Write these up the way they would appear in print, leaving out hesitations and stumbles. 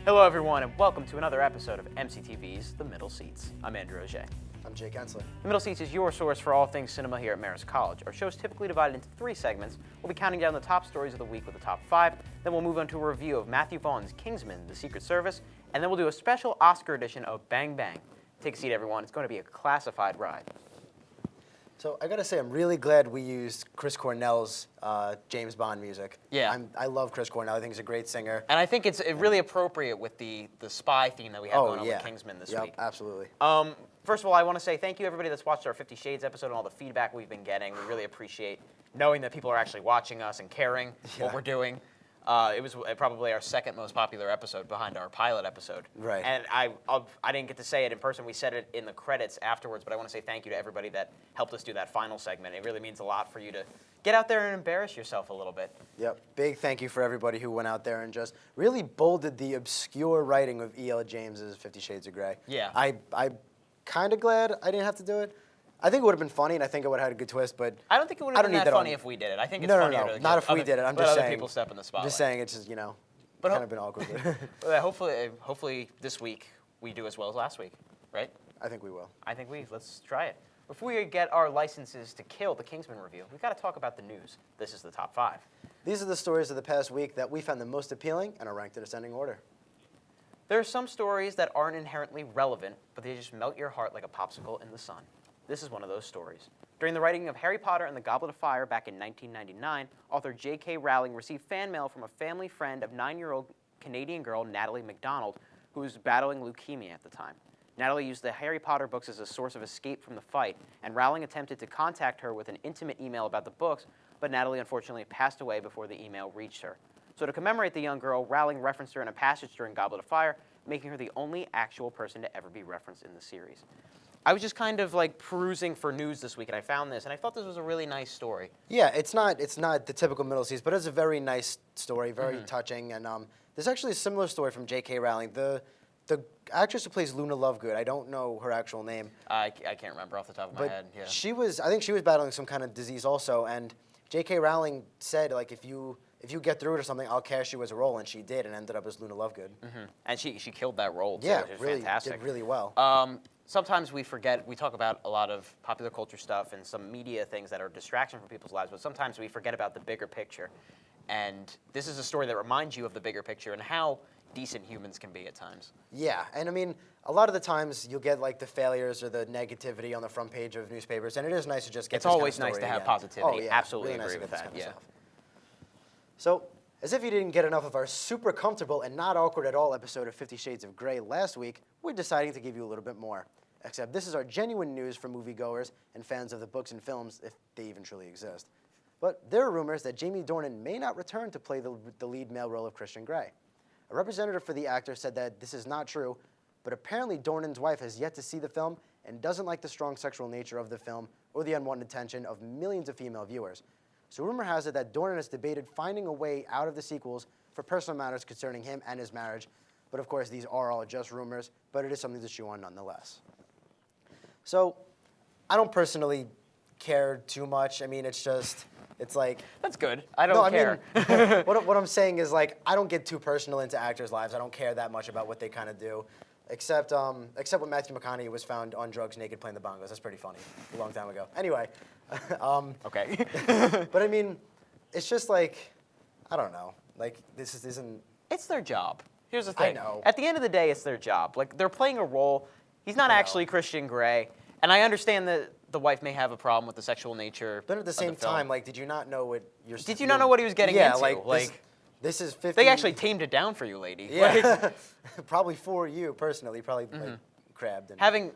Hello, everyone, and welcome to another episode of MCTV's The Middle Seats. I'm Andrew Auger. I'm Jake Hensler. The Middle Seats is your source for all things cinema here at Marist College. Our show is typically divided into 3 segments. We'll be counting down the top stories of the week with the top 5, then we'll move on to a review of Matthew Vaughn's Kingsmen, The Secret Service, and then we'll do a special Oscar edition of Bang Bang. Take a seat, everyone. It's going to be a classified ride. So I gotta say, I'm really glad we used Chris Cornell's James Bond music. Yeah. I love Chris Cornell. I think he's a great singer. And I think it's really appropriate with the spy theme that we have going on with Kingsman this week. Absolutely. First of all, I want to say thank you, everybody that's watched our 50 Shades episode and all the feedback we've been getting. We really appreciate knowing that people are actually watching us and caring what we're doing. It was probably our second most popular episode behind our pilot episode. Right. And I didn't get to say it in person. We said it in the credits afterwards, but I want to say thank you to everybody that helped us do that final segment. It really means a lot for you to get out there and embarrass yourself a little bit. Yep. Big thank you for everybody who went out there and just really bolded the obscure writing of E.L. James's 50 Shades of Grey. Yeah. I'm kind of glad I didn't have to do it. I think it would have been funny, and I think it would have had a good twist, but I don't think it would have been that funny if we did it. I think it's funnier to not if we did it. I'm let just other saying. people step in the spotlight. Just saying, it's just kind of been awkward. But hopefully this week we do as well as last week, right? I think we will. Let's try it. Before we get our licenses to kill the Kingsman review, we've got to talk about the news. This is the top 5. These are the stories of the past week that we found the most appealing and are ranked in ascending order. There are some stories that aren't inherently relevant, but they just melt your heart like a popsicle in the sun. This is one of those stories. During the writing of Harry Potter and the Goblet of Fire back in 1999, author J.K. Rowling received fan mail from a family friend of 9-year-old Canadian girl Natalie MacDonald, who was battling leukemia at the time. Natalie used the Harry Potter books as a source of escape from the fight, and Rowling attempted to contact her with an intimate email about the books, but Natalie unfortunately passed away before the email reached her. So to commemorate the young girl, Rowling referenced her in a passage during Goblet of Fire, making her the only actual person to ever be referenced in the series. I was just kind of like perusing for news this week, and I found this, and I thought this was a really nice story. Yeah, it's not the typical Middle Seas, but it's a very nice story, very touching. And there's actually a similar story from J.K. Rowling. The actress who plays Luna Lovegood, I don't know her actual name. I can't remember off the top of my head. Yeah. I think she was battling some kind of disease also, and J.K. Rowling said, like, if you get through it or something, I'll cast you as a role, and she did, and ended up as Luna Lovegood. Mm-hmm. And she killed that role too. Yeah, It was really fantastic. did really well. Sometimes we forget, we talk about a lot of popular culture stuff and some media things that are distraction from people's lives, but sometimes we forget about the bigger picture. And this is a story that reminds you of the bigger picture and how decent humans can be at times. Yeah, and I mean, a lot of the times you'll get like the failures or the negativity on the front page of newspapers, and it is nice to just get It's this always kind of nice story to have again. positivity. Oh, yeah. Absolutely Really nice agree to with get this that, kind of yeah. stuff. So, as if you didn't get enough of our super comfortable and not awkward at all episode of 50 Shades of Grey last week, we're deciding to give you a little bit more. Except this is our genuine news for moviegoers and fans of the books and films, if they even truly exist. But there are rumors that Jamie Dornan may not return to play the lead male role of Christian Grey. A representative for the actor said that this is not true, but apparently Dornan's wife has yet to see the film and doesn't like the strong sexual nature of the film or the unwanted attention of millions of female viewers. So rumor has it that Dornan has debated finding a way out of the sequels for personal matters concerning him and his marriage. But of course, these are all just rumors, but it is something to chew on nonetheless. So, I don't personally care too much. I mean, it's like... That's good. I don't care. Mean, what I'm saying is, like, I don't get too personal into actors' lives. I don't care that much about what they kind of do. Except when Matthew McConaughey was found on drugs naked playing the bongos. That's pretty funny. A long time ago. Anyway. Okay. But I mean, it's just like, I don't know. Like, this isn't... It's their job. Here's the thing. I know. At the end of the day, it's their job. Like, they're playing a role. He's not actually Christian Grey. And I understand that the wife may have a problem with the sexual nature. But at the same time, like, did you not know what you're... Did you not know what he was getting into? Like this is 50... They actually tamed it down for you, lady. Yeah. Like, probably for you, personally. Probably, like, crabbed. And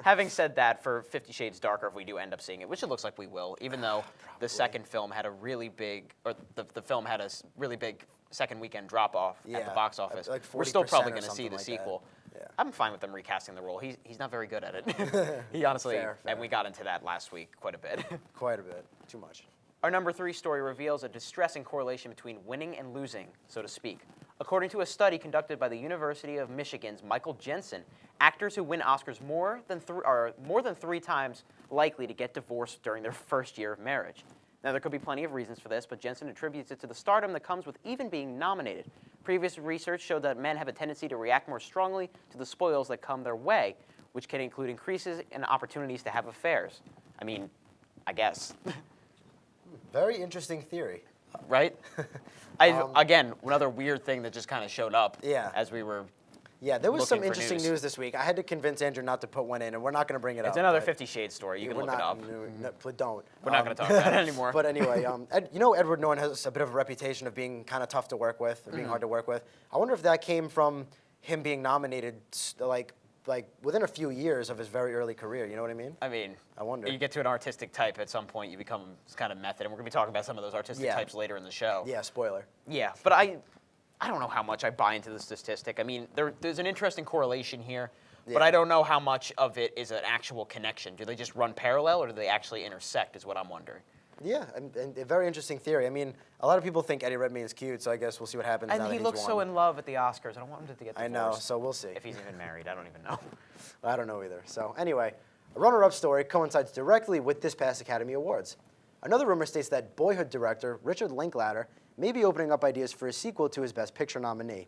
having said that, for 50 Shades Darker, if we do end up seeing it, which it looks like we will, even though the second film had a really big... Or the film had a really big second weekend drop-off at the box office. Like we're still probably going to something see the like sequel. Yeah. I'm fine with them recasting the role. He's not very good at it. He honestly, Fair. And we got into that last week quite a bit. Quite a bit. Too much. Our number 3 story reveals a distressing correlation between winning and losing, so to speak. According to a study conducted by the University of Michigan's Michael Jensen, actors who win Oscars are more than 3 times likely to get divorced during their first year of marriage. Now, there could be plenty of reasons for this, but Jensen attributes it to the stardom that comes with even being nominated. Previous research showed that men have a tendency to react more strongly to the spoils that come their way, which can include increases in opportunities to have affairs. I mean, I guess. Very interesting theory. Right? Again, another weird thing that just kind of showed up as we were Yeah, there was some looking for interesting news this week. I had to convince Andrew not to put one in, and we're not going to bring it up. It's another 50 Shades story. You can look it up. No, don't. We're not going to talk about it anymore. But anyway, you know Edward Norton has a bit of a reputation of being kind of tough to work with, or being hard to work with. I wonder if that came from him being nominated like within a few years of his very early career. You know what I mean? I mean, I wonder. You get to an artistic type at some point, you become kind of method, and we're going to be talking about some of those artistic types later in the show. Yeah, spoiler. Yeah, but I don't know how much I buy into the statistic. I mean, there's an interesting correlation here, but I don't know how much of it is an actual connection. Do they just run parallel, or do they actually intersect, is what I'm wondering. Yeah, and a very interesting theory. I mean, a lot of people think Eddie Redmayne's cute, so I guess we'll see what happens. And he looks so in love at the Oscars. I don't want him to get divorced. I know, so we'll see. If he's even married, I don't even know. I don't know either. So anyway, a runner-up story coincides directly with this past Academy Awards. Another rumor states that Boyhood director Richard Linklater may be opening up ideas for a sequel to his Best Picture nominee.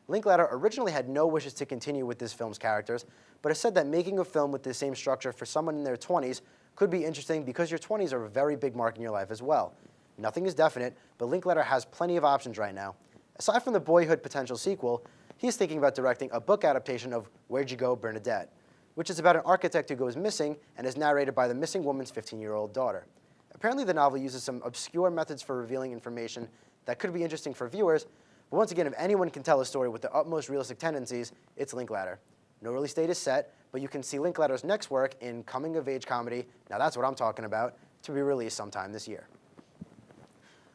Linklater originally had no wishes to continue with this film's characters, but has said that making a film with the same structure for someone in their 20s could be interesting because your 20s are a very big mark in your life as well. Nothing is definite, but Linklater has plenty of options right now. Aside from the Boyhood potential sequel, he's thinking about directing a book adaptation of Where'd You Go, Bernadette, which is about an architect who goes missing and is narrated by the missing woman's 15-year-old daughter. Apparently, the novel uses some obscure methods for revealing information that could be interesting for viewers, but once again, if anyone can tell a story with the utmost realistic tendencies, it's Linklater. No release date is set, but you can see Linklater's next work in coming-of-age comedy, now that's what I'm talking about, to be released sometime this year.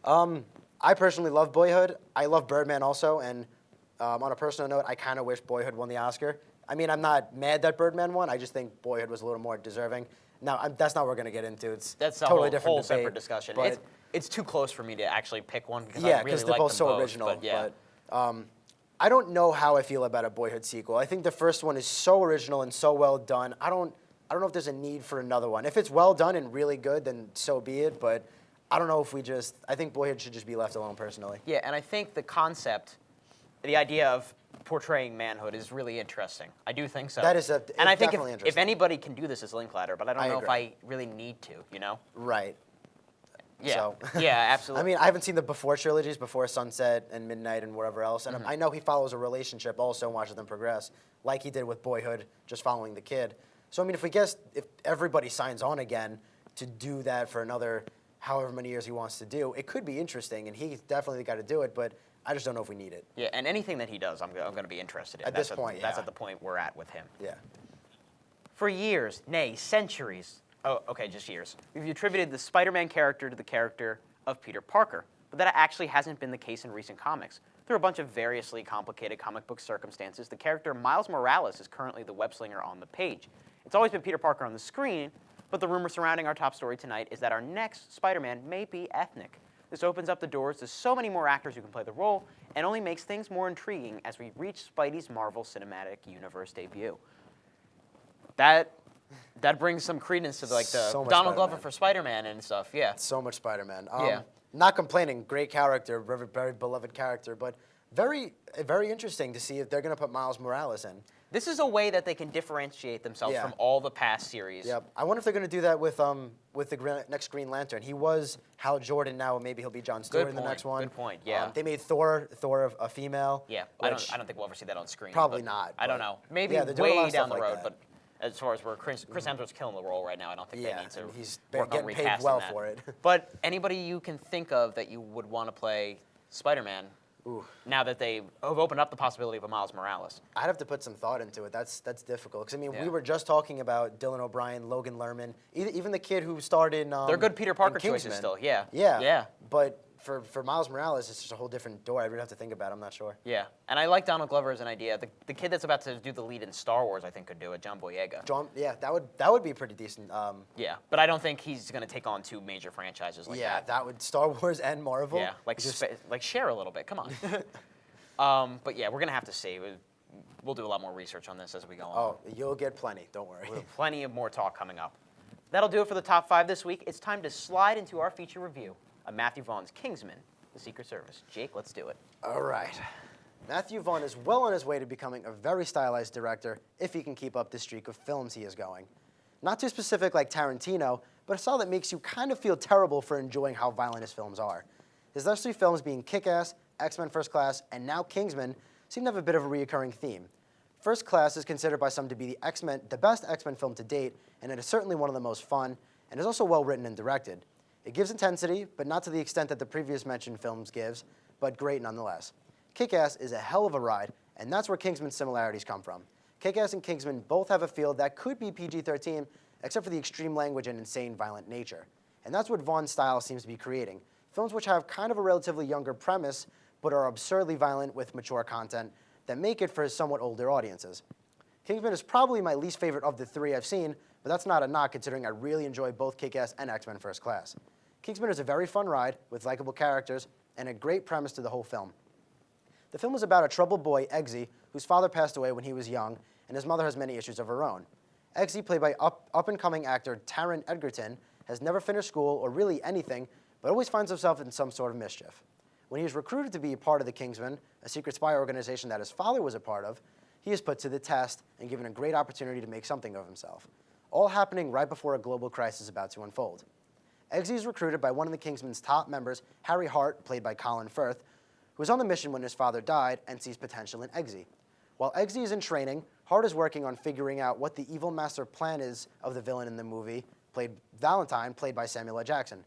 I personally love Boyhood. I love Birdman also, and on a personal note, I kind of wish Boyhood won the Oscar. I mean, I'm not mad that Birdman won. I just think Boyhood was a little more deserving. Now, that's not what we're going to get into. That's totally different whole debate, separate discussion. But It's too close for me to actually pick one because I yeah, really because they're like both them so both, original. But yeah. I don't know how I feel about a Boyhood sequel. I think the first one is so original and so well done. I don't know if there's a need for another one. If it's well done and really good, then so be it. But I don't know if I think Boyhood should just be left alone personally. Yeah, and I think the concept, the idea of portraying manhood is really interesting. I do think so. That is and I think definitely if interesting. anybody can do this, it's Linklater, but I don't know if I really need to, you know? Right. Yeah, So, yeah, absolutely. I mean, I haven't seen the Before trilogies, Before Sunset and Midnight and whatever else, and I know he follows a relationship also and watches them progress, like he did with Boyhood, just following the kid. So, I mean, if everybody signs on again to do that for another however many years he wants to do, it could be interesting, and he's definitely got to do it, but I just don't know if we need it. Yeah, and anything that he does, I'm going to be interested in. At this point, That's at the point we're at with him. Yeah. For years, nay, centuries, just years, we've attributed the Spider-Man character to the character of Peter Parker, but that actually hasn't been the case in recent comics. Through a bunch of variously complicated comic book circumstances, the character Miles Morales is currently the web-slinger on the page. It's always been Peter Parker on the screen, but the rumor surrounding our top story tonight is that our next Spider-Man may be ethnic. This opens up the doors to so many more actors who can play the role, and only makes things more intriguing as we reach Spidey's Marvel Cinematic Universe debut. That brings some credence to the So much Donald Glover Spider-Man. for Spider-Man and stuff. Yeah. So much Spider-Man. Yeah. Not complaining. Great character, very, very beloved character, but very, very interesting to see if they're going to put Miles Morales in. This is a way that they can differentiate themselves from all the past series. Yep. I wonder if they're going to do that with the next Green Lantern. He was Hal Jordan. Now maybe he'll be John Stewart in the next one. Good point. Yeah. They made Thor a female. Yeah. I don't think we'll ever see that on screen. Probably not. I don't know. Maybe yeah, they're doing a lot way of down stuff the like road, that. but as far as where Chris Hemsworth's killing the role right now, I don't think they need to and he's work on getting paid recasting well that. for it. But anybody you can think of that you would want to play Spider-Man, now that they have opened up the possibility of a Miles Morales. I'd have to put some thought into it. That's difficult. Because, I mean, Yeah. we were just talking about Dylan O'Brien, Logan Lerman, even the kid who starred in They're good Peter Parker in choices Kingsmen. still, yeah. Yeah. Yeah. But for Miles Morales, it's just a whole different door. I'd really have to think about it. I'm not sure. Yeah, and I like Donald Glover as an idea. The kid that's about to do the lead in Star Wars, I think, could do it, John Boyega. Yeah, that would be pretty decent. Yeah, but I don't think he's going to take on two major franchises like that. that would Star Wars and Marvel. Yeah, like share a little bit. Come on. But yeah, we're going to have to see. We'll do a lot more research on this as we go on. Oh, you'll get plenty. Don't worry. Plenty of more talk coming up. That'll do it for the top 5 this week. It's time to slide into our feature review of Matthew Vaughn's Kingsman, The Secret Service. Jake, let's do it. All right. Matthew Vaughn is well on his way to becoming a very stylized director if he can keep up the streak of films he is going. Not too specific like Tarantino, but a style that makes you kind of feel terrible for enjoying how violent his films are. His last 3 films being Kick-Ass, X-Men First Class, and now Kingsman seem to have a bit of a reoccurring theme. First Class is considered by some to be the best X-Men film to date, and it is certainly one of the most fun, and is also well written and directed. It gives intensity, but not to the extent that the previous mentioned films gives, but great nonetheless. Kick-Ass is a hell of a ride, and that's where Kingsman's similarities come from. Kick-Ass and Kingsman both have a feel that could be PG-13, except for the extreme language and insane violent nature. And that's what Vaughn's style seems to be creating. Films which have kind of a relatively younger premise, but are absurdly violent with mature content that make it for somewhat older audiences. Kingsman is probably my least favorite of the 3 I've seen, but that's not a knock considering I really enjoy both Kick-Ass and X-Men First Class. Kingsman is a very fun ride with likable characters and a great premise to the whole film. The film is about a troubled boy, Eggsy, whose father passed away when he was young, and his mother has many issues of her own. Eggsy, played by up-and-coming actor Taron Egerton, has never finished school or really anything, but always finds himself in some sort of mischief. When he is recruited to be a part of the Kingsmen, a secret spy organization that his father was a part of, he is put to the test and given a great opportunity to make something of himself, all happening right before a global crisis is about to unfold. Eggsy is recruited by one of the Kingsmen's top members, Harry Hart, played by Colin Firth, who was on the mission when his father died and sees potential in Eggsy. While Eggsy is in training, Hart is working on figuring out what the evil master plan is of the villain in the movie, Valentine, played by Samuel L. Jackson.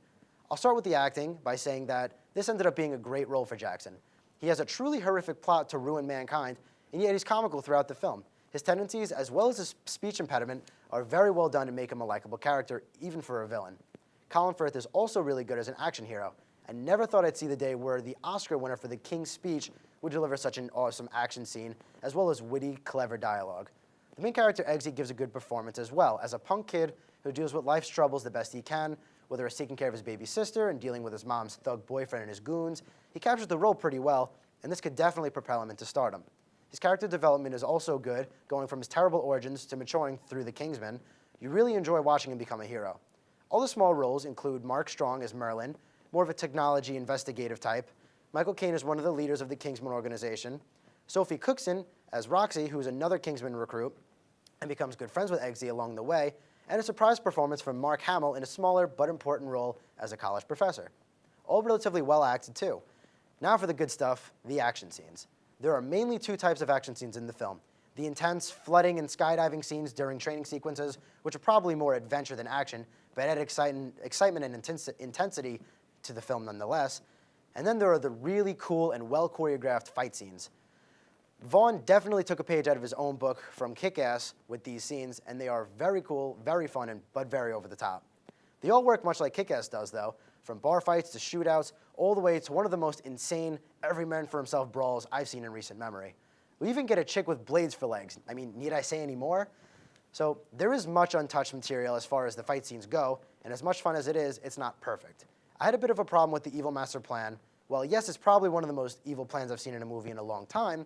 I'll start with the acting by saying that this ended up being a great role for Jackson. He has a truly horrific plot to ruin mankind, and yet he's comical throughout the film. His tendencies, as well as his speech impediment, are very well done to make him a likable character, even for a villain. Colin Firth is also really good as an action hero. I never thought I'd see the day where the Oscar winner for The King's Speech would deliver such an awesome action scene, as well as witty, clever dialogue. The main character, Eggsy, gives a good performance as well, as a punk kid who deals with life's troubles the best he can, whether it's taking care of his baby sister and dealing with his mom's thug boyfriend and his goons. He captures the role pretty well, and this could definitely propel him into stardom. His character development is also good, going from his terrible origins to maturing through the Kingsmen. You really enjoy watching him become a hero. All the small roles include Mark Strong as Merlin, more of a technology investigative type. Michael Caine is one of the leaders of the Kingsman organization. Sophie Cookson as Roxy, who is another Kingsman recruit, and becomes good friends with Eggsy along the way, and a surprise performance from Mark Hamill in a smaller but important role as a college professor. All relatively well acted too. Now for the good stuff, the action scenes. There are mainly 2 types of action scenes in the film. The intense flooding and skydiving scenes during training sequences, which are probably more adventure than action, but add excitement and intensity to the film nonetheless. And then there are the really cool and well-choreographed fight scenes. Vaughn definitely took a page out of his own book from Kick-Ass with these scenes, and they are very cool, very fun, but very over the top. They all work much like Kick-Ass does, though, from bar fights to shootouts, all the way to one of the most insane every man for himself brawls I've seen in recent memory. We even get a chick with blades for legs. I mean, need I say any more? So there is much untouched material as far as the fight scenes go, and as much fun as it is, it's not perfect. I had a bit of a problem with the evil master plan. While yes, it's probably one of the most evil plans I've seen in a movie in a long time,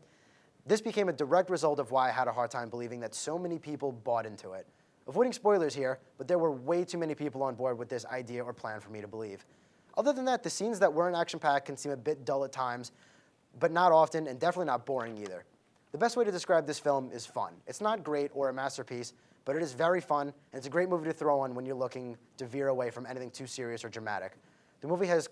this became a direct result of why I had a hard time believing that so many people bought into it. Avoiding spoilers here, but there were way too many people on board with this idea or plan for me to believe. Other than that, the scenes that weren't action-packed can seem a bit dull at times, but not often, and definitely not boring either. The best way to describe this film is fun. It's not great or a masterpiece, but it is very fun, and it's a great movie to throw on when you're looking to veer away from anything too serious or dramatic. The movie has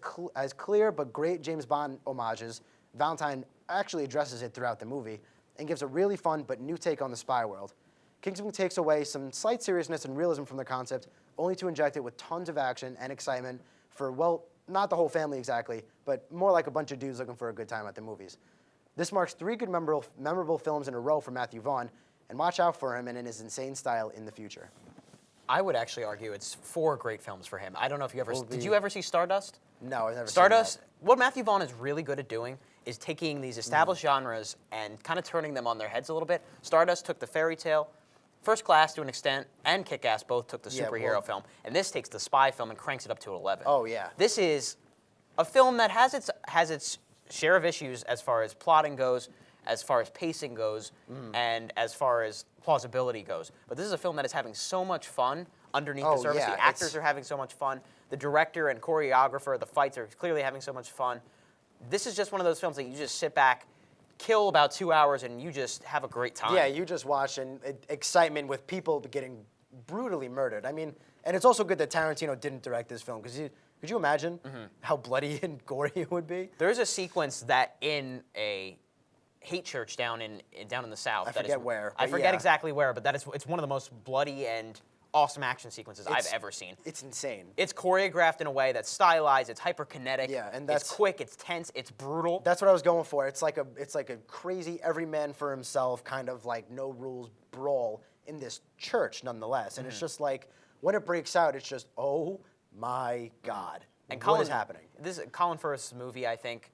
clear but great James Bond homages. Valentine actually addresses it throughout the movie, and gives a really fun but new take on the spy world. Kingsman takes away some slight seriousness and realism from the concept, only to inject it with tons of action and excitement for, well, not the whole family exactly, but more like a bunch of dudes looking for a good time at the movies. This marks 3 good memorable films in a row for Matthew Vaughn, and watch out for him and in his insane style in the future. I would actually argue it's 4 great films for him. I don't know if you ever... Did you ever see Stardust? No, I've never Stardust, seen that. What Matthew Vaughn is really good at doing is taking these established genres and kind of turning them on their heads a little bit. Stardust took the fairy tale, First Class to an extent, and Kick-Ass both took the superhero film, and this takes the spy film and cranks it up to 11. Oh, yeah. This is a film that has its share of issues as far as plotting goes, as far as pacing goes, and as far as plausibility goes. But this is a film that is having so much fun underneath Oh, the surface. yeah, The actors are having so much fun. The director and choreographer, the fights are clearly having so much fun. This is just one of those films that you just sit back, kill about 2 hours, and you just have a great time. Yeah, you just watch and excitement with people getting brutally murdered. I mean, and it's also good that Tarantino didn't direct this film, because could you imagine how bloody and gory it would be? There's a sequence that in a hate church down in the South. I forget where, I but forget yeah. exactly where, but it's one of the most bloody and awesome action sequences I've ever seen. It's insane. It's choreographed in a way that's stylized. It's hyperkinetic. Yeah, and it's quick. It's tense. It's brutal. That's what I was going for. It's like a crazy every man for himself kind of like no rules brawl in this church, nonetheless. And it's just like when it breaks out, it's just oh my God, and what is happening? This is Colin Firth's movie, I think.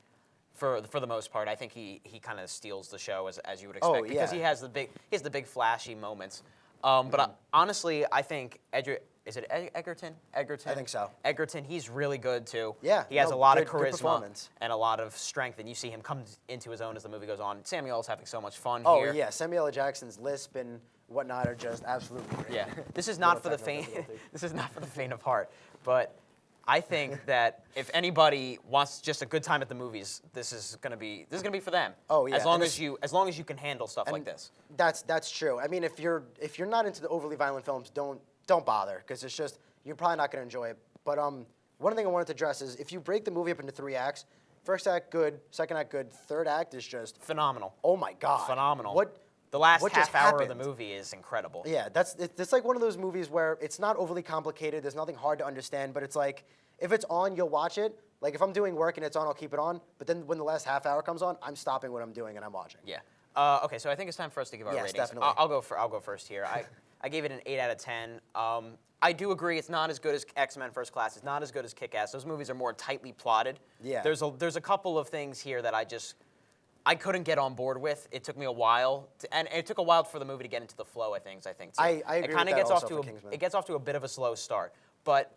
For the most part, I think he kind of steals the show as you would expect, Oh, because yeah. he has the big flashy moments. But honestly, I think is it Egerton? Egerton. I think so. Egerton, he's really good too. Yeah, he has no, a lot of good charisma performance. and a lot of strength, and you see him come into his own as the movie goes on. Samuel's having so much fun Oh here. yeah, Samuel L. Jackson's lisp and whatnot are just absolutely great. Yeah, this is not for the Little faint. technical difficulty. This is not for the faint of heart. But I think that if anybody wants just a good time at the movies, this is gonna be for them. Oh, yeah, As long and as you can handle stuff like this. That's true. I mean, if you're not into the overly violent films, don't bother, because it's just you're probably not going to enjoy it. But one thing I wanted to address is if you break the movie up into 3 acts, first act good, second act good, third act is just Phenomenal. oh my God, Phenomenal. What The last what half just hour of the happened? movie is incredible. Yeah, it's like one of those movies where it's not overly complicated. There's nothing hard to understand, but it's like if it's on, you'll watch it. Like if I'm doing work and it's on, I'll keep it on. But then when the last half hour comes on, I'm stopping what I'm doing and I'm watching. Yeah. Okay, so I think it's time for us to give our Yes, ratings. definitely. I'll go first here. I gave it an 8 out of 10. I do agree it's not as good as X-Men First Class. It's not as good as Kick-Ass. Those movies are more tightly plotted. Yeah. There's a couple of things here that I couldn't get on board with. It took me a while, and it took a while for the movie to get into the flow of things, I think. So I agree it kinda with that gets also off to for Kingsman. it gets off to a bit of a slow start, but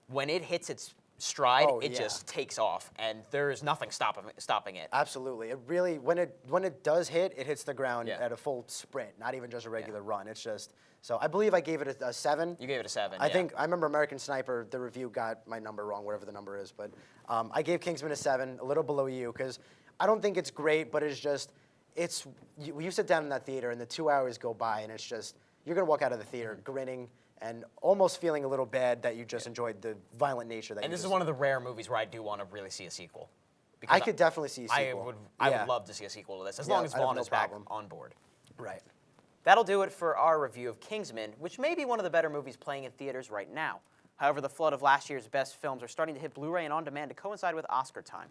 when it hits its stride, Oh, it yeah. just takes off, and there is nothing stopping it. Absolutely. It really when it does hit, it hits the ground Yeah. at a full sprint, not even just a regular run. It's just so I believe I gave it a 7. You gave it a 7. I yeah. think I remember American Sniper. The review got my number wrong, whatever the number is. But I gave Kingsman a 7, a little below you, because I don't think it's great, but it's just you sit down in that theater and the 2 hours go by, and it's just you're gonna walk out of the theater grinning and almost feeling a little bad that you just enjoyed the violent nature that. And you this is just- one of the rare movies where I do want to really see a sequel. I could definitely see a sequel. I Yeah. would love to see a sequel to this, as Yeah, long as I have Vaughn no is back problem. on board. Right. That'll do it for our review of Kingsman, which may be one of the better movies playing in theaters right now. However, the flood of last year's best films are starting to hit Blu-ray and on-demand to coincide with Oscar time.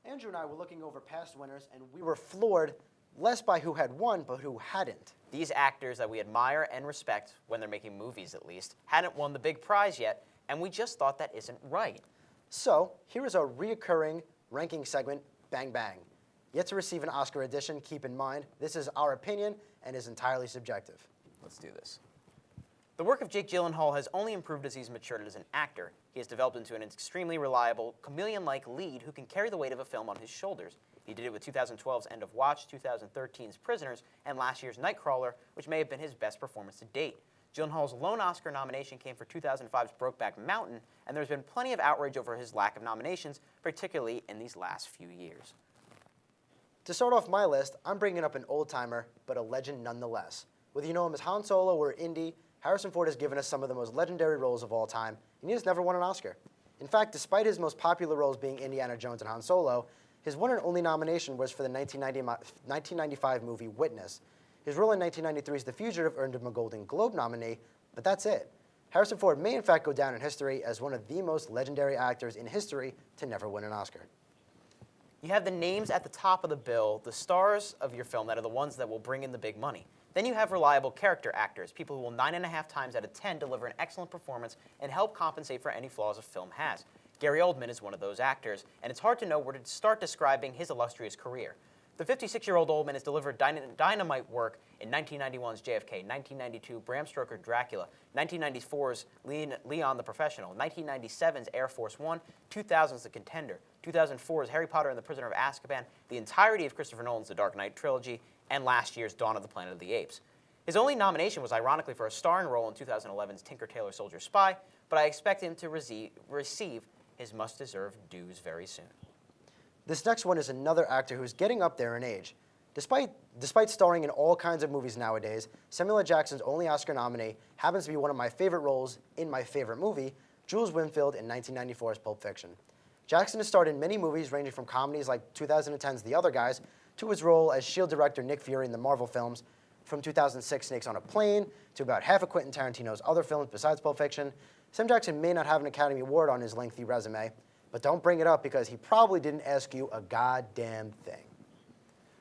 Andrew and I were looking over past winners, and we were floored less by who had won, but who hadn't. These actors that we admire and respect, when they're making movies at least, hadn't won the big prize yet, and we just thought that isn't right. So here is our reoccurring ranking segment, Bang Bang. Yet to receive an Oscar edition, keep in mind, this is our opinion and is entirely subjective. Let's do this. The work of Jake Gyllenhaal has only improved as he's matured as an actor. He has developed into an extremely reliable, chameleon-like lead who can carry the weight of a film on his shoulders. He did it with 2012's End of Watch, 2013's Prisoners, and last year's Nightcrawler, which may have been his best performance to date. Gyllenhaal's lone Oscar nomination came for 2005's Brokeback Mountain, and there's been plenty of outrage over his lack of nominations, particularly in these last few years. To start off my list, I'm bringing up an old-timer, but a legend nonetheless. Whether you know him as Han Solo or Indy, Harrison Ford has given us some of the most legendary roles of all time, and he has never won an Oscar. In fact, despite his most popular roles being Indiana Jones and Han Solo, his one and only nomination was for the 1995 movie Witness. His role in 1993's The Fugitive earned him a Golden Globe nominee, but that's it. Harrison Ford may in fact go down in history as one of the most legendary actors in history to never win an Oscar. You have the names at the top of the bill, the stars of your film that are the ones that will bring in the big money. Then you have reliable character actors, people who will 9.5 times out of 10 deliver an excellent performance and help compensate for any flaws a film has. Gary Oldman is one of those actors, and it's hard to know where to start describing his illustrious career. The 56-year-old Oldman has delivered dynamite work in 1991's JFK, 1992 Bram Stoker Dracula, 1994's Leon the Professional, 1997's Air Force One, 2000's The Contender, 2004's Harry Potter and the Prisoner of Azkaban, the entirety of Christopher Nolan's The Dark Knight trilogy, and last year's Dawn of the Planet of the Apes. His only nomination was ironically for a starring role in 2011's Tinker Tailor Soldier Spy, but I expect him to receive his much-deserved dues very soon. This next one is another actor who's getting up there in age. Despite starring in all kinds of movies nowadays, Samuel L. Jackson's only Oscar nominee happens to be one of my favorite roles in my favorite movie, Jules Winfield in 1994's Pulp Fiction. Jackson has starred in many movies ranging from comedies like 2010's The Other Guys to his role as S.H.I.E.L.D. director Nick Fury in the Marvel films, from 2006 Snakes on a Plane to about half of Quentin Tarantino's other films besides Pulp Fiction. Sam Jackson may not have an Academy Award on his lengthy resume, but don't bring it up because he probably didn't ask you a goddamn thing.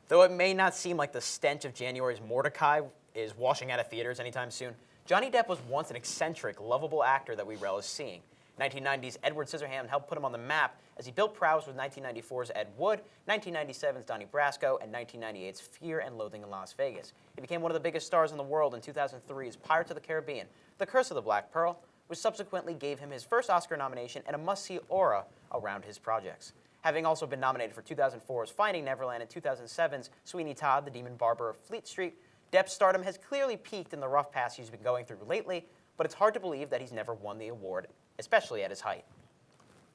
Though it may not seem like the stench of January's Mordecai is washing out of theaters anytime soon, Johnny Depp was once an eccentric, lovable actor that we relish seeing. 1990's Edward Scissorhands helped put him on the map as he built prowess with 1994's Ed Wood, 1997's Donnie Brasco, and 1998's Fear and Loathing in Las Vegas. He became one of the biggest stars in the world in 2003's Pirates of the Caribbean, The Curse of the Black Pearl, which subsequently gave him his first Oscar nomination and a must-see aura around his projects. Having also been nominated for 2004's Finding Neverland and 2007's Sweeney Todd, the Demon Barber of Fleet Street, Depp's stardom has clearly peaked in the rough patch he's been going through lately, but it's hard to believe that he's never won the award, especially at his height.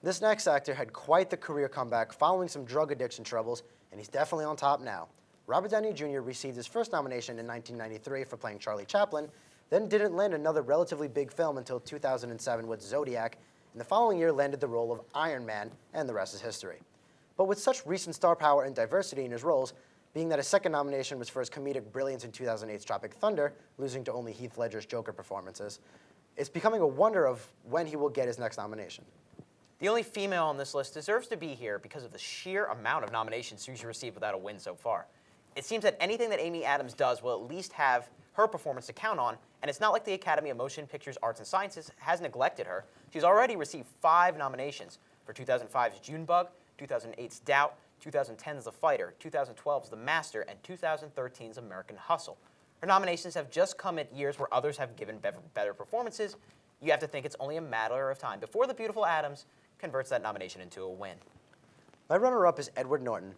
This next actor had quite the career comeback following some drug addiction troubles, and he's definitely on top now. Robert Downey Jr. received his first nomination in 1993 for playing Charlie Chaplin, then didn't land another relatively big film until 2007 with Zodiac, and the following year landed the role of Iron Man, and the rest is history. But with such recent star power and diversity in his roles, being that his second nomination was for his comedic brilliance in 2008's Tropic Thunder, losing to only Heath Ledger's Joker performances, it's becoming a wonder of when he will get his next nomination. The only female on this list deserves to be here because of the sheer amount of nominations she's received without a win so far. It seems that anything that Amy Adams does will at least have her performance to count on, and it's not like the Academy of Motion Pictures Arts and Sciences has neglected her. She's already received 5 nominations for 2005's Junebug, 2008's Doubt, 2010's The Fighter, 2012's The Master, and 2013's American Hustle. Her nominations have just come at years where others have given better performances. You have to think it's only a matter of time before the beautiful Adams converts that nomination into a win. My runner-up is Edward Norton.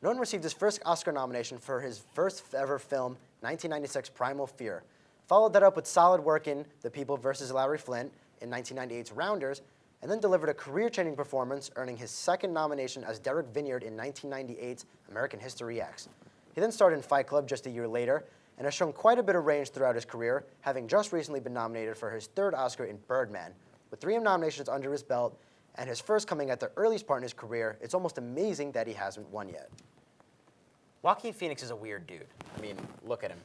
Norton received his first Oscar nomination for his first ever film, 1996 Primal Fear. Followed that up with solid work in The People vs. Larry Flint in 1998's Rounders, and then delivered a career-changing performance, earning his second nomination as Derek Vineyard in 1998's American History X. He then starred in Fight Club just a year later, and has shown quite a bit of range throughout his career, having just recently been nominated for his third Oscar in Birdman. With 3 nominations under his belt, and his first coming at the earliest part in his career, it's almost amazing that he hasn't won yet. Joaquin Phoenix is a weird dude. I mean, look at him.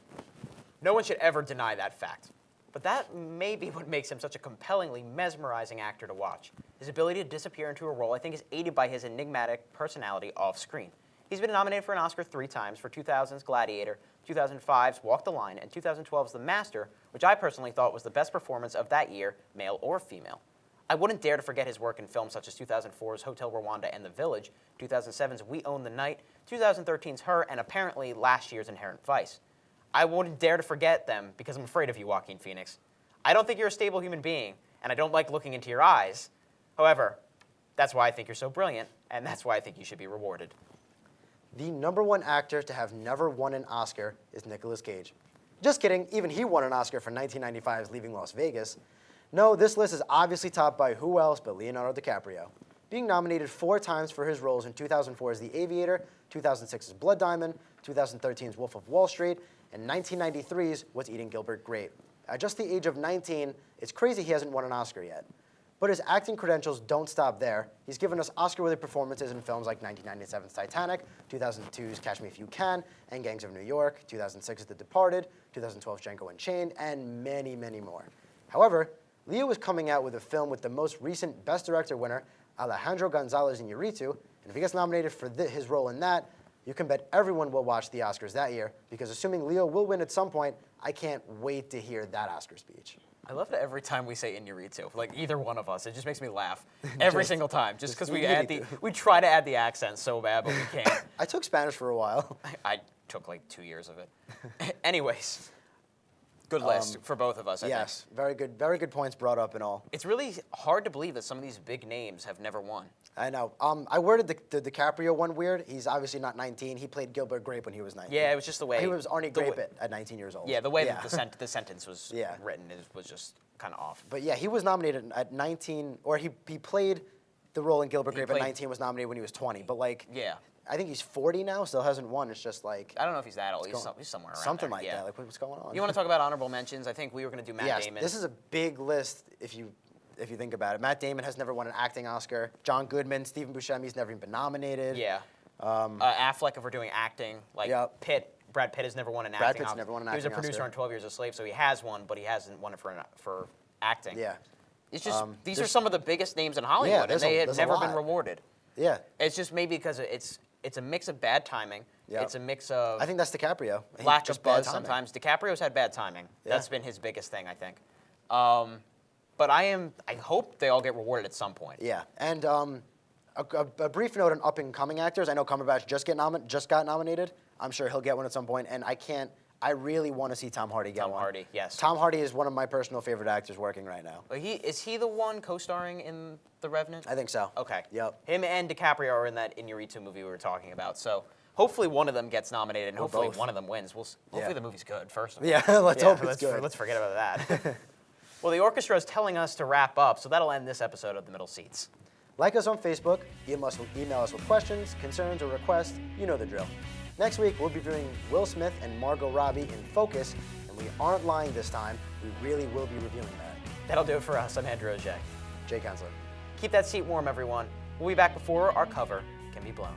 No one should ever deny that fact. But that may be what makes him such a compellingly mesmerizing actor to watch. His ability to disappear into a role, I think, is aided by his enigmatic personality off-screen. He's been nominated for an Oscar 3 times, for 2000's Gladiator, 2005's Walk the Line, and 2012's The Master, which I personally thought was the best performance of that year, male or female. I wouldn't dare to forget his work in films such as 2004's Hotel Rwanda and The Village, 2007's We Own the Night, 2013's Her, and apparently last year's Inherent Vice. I wouldn't dare to forget them because I'm afraid of you, Joaquin Phoenix. I don't think you're a stable human being, and I don't like looking into your eyes. However, that's why I think you're so brilliant, and that's why I think you should be rewarded. The #1 actor to have never won an Oscar is Nicolas Cage. Just kidding, even he won an Oscar for 1995's Leaving Las Vegas. No, this list is obviously topped by who else but Leonardo DiCaprio. Being nominated 4 times for his roles in 2004's The Aviator, 2006's Blood Diamond, 2013's Wolf of Wall Street, and 1993's What's Eating Gilbert Grape. At just the age of 19, it's crazy he hasn't won an Oscar yet. But his acting credentials don't stop there. He's given us Oscar-worthy performances in films like 1997's Titanic, 2002's Catch Me If You Can, and Gangs of New York, 2006's The Departed, 2012's Django Unchained, and many, many more. However, Leo is coming out with a film with the most recent Best Director winner, Alejandro Gonzalez Iñárritu, and if he gets nominated for his role in that, you can bet everyone will watch the Oscars that year, because assuming Leo will win at some point, I can't wait to hear that Oscar speech. I love that every time we say Iñárritu, like either one of us, it just makes me laugh every single time, just because we try to add the accent so bad, but we can't. I took Spanish for a while. I took like 2 years of it. Anyways, good list for both of us, I think. Yes, very good points brought up and all. It's really hard to believe that some of these big names have never won. I know. I worded the DiCaprio one weird. He's obviously not 19. He played Gilbert Grape when he was 19. Yeah, it was just the way. He was Arnie Grape at 19 years old. Yeah, the way that the sentence was Yeah. written was just kind of off. But yeah, he was nominated at 19, or he played the role in Gilbert Grape at 19, was nominated when he was 20. But like, Yeah. I think he's 40 now, still hasn't won. It's just like, I don't know if he's that old. He's somewhere around something there. like Yeah. that. Like, what's going on? You want to talk about honorable mentions? I think we were going to do Matt Yes, Damon. this is a big list if you think about it. Matt Damon has never won an acting Oscar. John Goodman, Stephen Buscemi's never even been nominated. Yeah. Affleck, if we're doing acting, like Yep. Brad Pitt has never won an Brad acting Pitt's Oscar. never won an He was a acting producer Oscar. on 12 Years a Slave, so he has one, but he hasn't won it for acting. Yeah. It's just these are there's- some of the biggest names in Hollywood, and there's they had there's never a been lot. rewarded. Yeah. It's just maybe because it's a mix of bad timing. Yep. It's a mix of I think that's DiCaprio. lack Just of bad buzz timing. sometimes. DiCaprio's had bad timing. Yeah. That's been his biggest thing, I think. But I hope they all get rewarded at some point. Yeah, and a brief note on up-and-coming actors. I know Cumberbatch just got nominated. I'm sure he'll get one at some point, and I really want to see Tom Hardy get one. Tom Hardy, yes. Tom Hardy is one of my personal favorite actors working right now. Is he the one co-starring in The Revenant? I think so. Okay. Yep. Him and DiCaprio are in that Inarritu movie we were talking about. So hopefully one of them gets nominated, and Or hopefully both. one of them wins. Hopefully the movie's good, first of all. Yeah, let's hope it's good. Let's forget about that. Well, the orchestra is telling us to wrap up, so that'll end this episode of The Middle Seats. Like us on Facebook, email us with questions, concerns, or requests. You know the drill. Next week, we'll be doing Will Smith and Margot Robbie in Focus, and we aren't lying this time. We really will be reviewing that. That'll do it for us. I'm Andrew Ojay. Jake Hensler. Keep that seat warm, everyone. We'll be back before our cover can be blown.